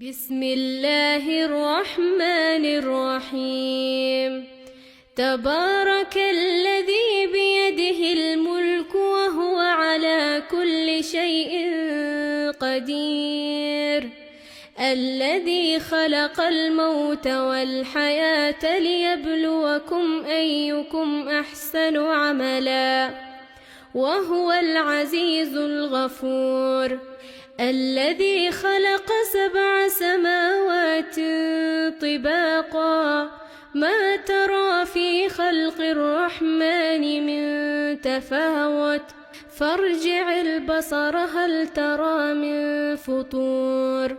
بسم الله الرحمن الرحيم. تبارك الذي بيده الملك وهو على كل شيء قدير، الذي خلق الموت والحياة ليبلوكم أيكم أحسن عملا، وهو العزيز الغفور، الذي خلق 7 سماوات طباقا، ما ترى في خلق الرحمن من تفاوت، فارجع البصر هل ترى من فطور،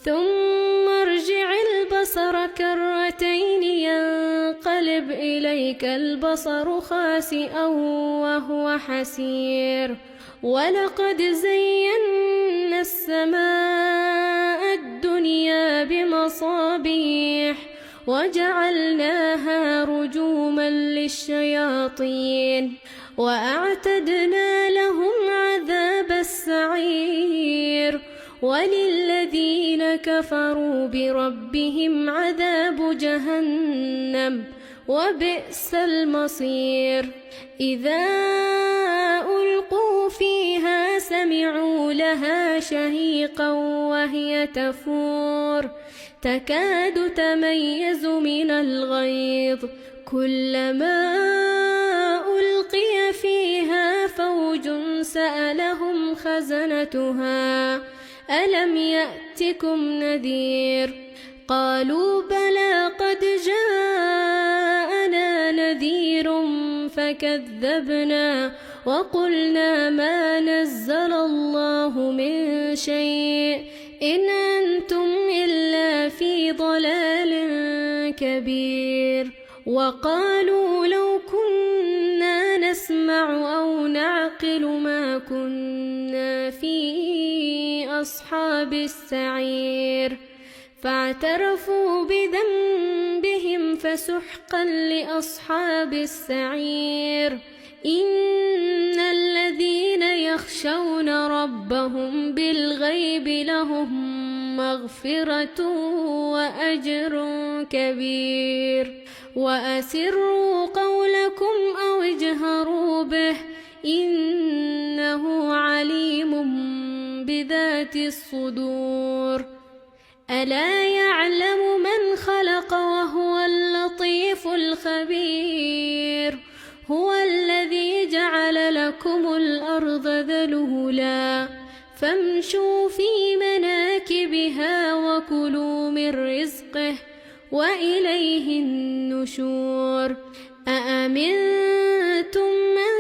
ثم ارجع البصر كرتين ينقلب إليك البصر خاسئا وهو حسير، ولقد زينا السماء الدنيا بمصابيح وجعلناها رجوما للشياطين، وأعتدنا لهم عذاب السعير، وللذين كفروا بربهم عذاب جهنم وبئس المصير. إذا ألقوا فيها سمعوا لها شهيقا وهي تفور، تكاد تميز من الغيظ، كلما ألقي فيها فوج سألهم خزنتها ألم يأتكم نذير، قالوا بلى قد جاءنا نذير فكذبنا وقلنا ما نزل الله من شيء إن أنتم إلا في ضلال كبير. وقالوا لو كنا نسمع أو نعقل ما كنا في أصحاب السعير، فاعترفوا بذنبهم فسحقا لأصحاب السعير. إن الذين يخشون ربهم بالغيب لهم مغفرة وأجر كبير. وأسروا قولكم أو اجهروا به إنه عليم بذات الصدور. ألا يعلم من خلق وهو اللطيف الخبير. هو الذي جعل لكم الأرض ذلولا فامشوا في مناكبها وكلوا من رزقه وإليه النشور. أأمنتم من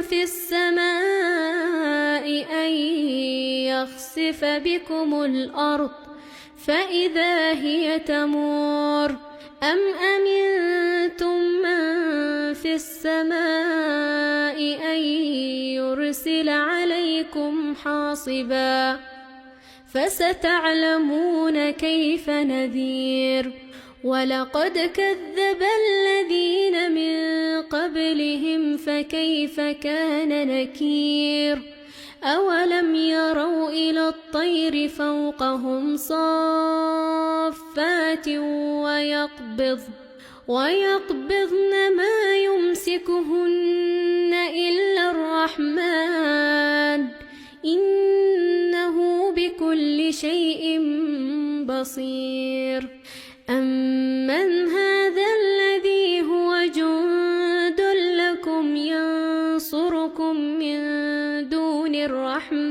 في السماء أن يخسف بكم الأرض فإذا هي تمور، أم أمنتم من في السماء أن يرسل عليكم حاصبا، فستعلمون كيف نذير. ولقد كذب الذين من قبلهم فكيف كان نكير. أولم يروا إلى الطير فوقهم صافات ويقبضن ما يمسكهن إلا الرحمن إنه بكل شيء بصير. أمن هذا الذي هو جند لكم ينصركم من دون الرحمن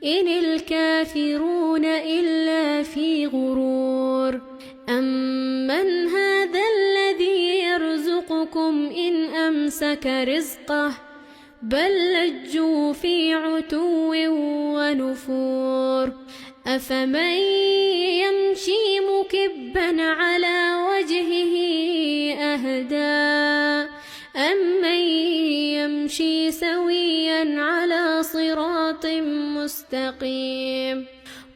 إن الكافرون إلا في غرور. أمن هذا الذي يرزقكم إن أمسك رزقه بل لجوا في عتو ونفور. أفمن يمشي مكبا على وجهه أهدى أمن يمشي سويا على صراط مستقيم.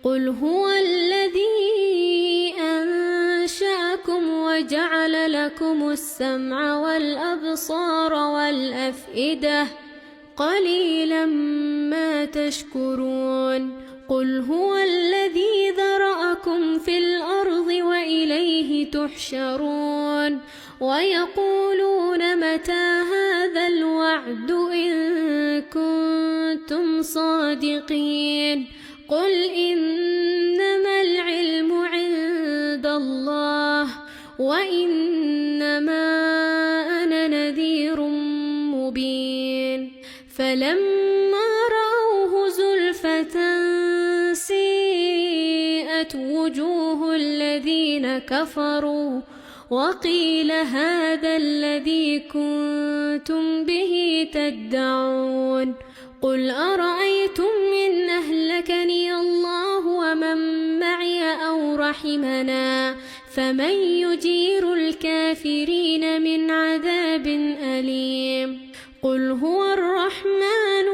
قل هو الذي أنشأكم وجعل لكم السمع والأبصار والأفئدة قليلا ما تشكرون. قل هو الذي ذرأكم في الأرض وإليه تحشرون ويقولون متى هذا الوعد إن كنتم صادقين قل إنما العلم عند الله وإنما أنا نذير مبين فلما رأوه زلفة سيئت وجوه الذين كفروا وقيل هذا الذي كنتم به تدعون قل أرأيتم إن أهلكني الله ومن معي أو رحمنا فمن يجير الكافرين من عذاب أليم قل هو الرحمن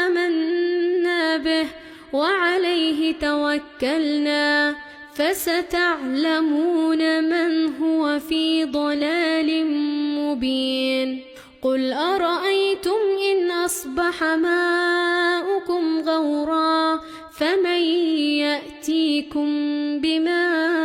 آمنا به وعليه توكلنا فستعلمون من هو في ضلال مبين قل أرأيتم إن أصبح ماؤكم غورا فمن يأتيكم بماء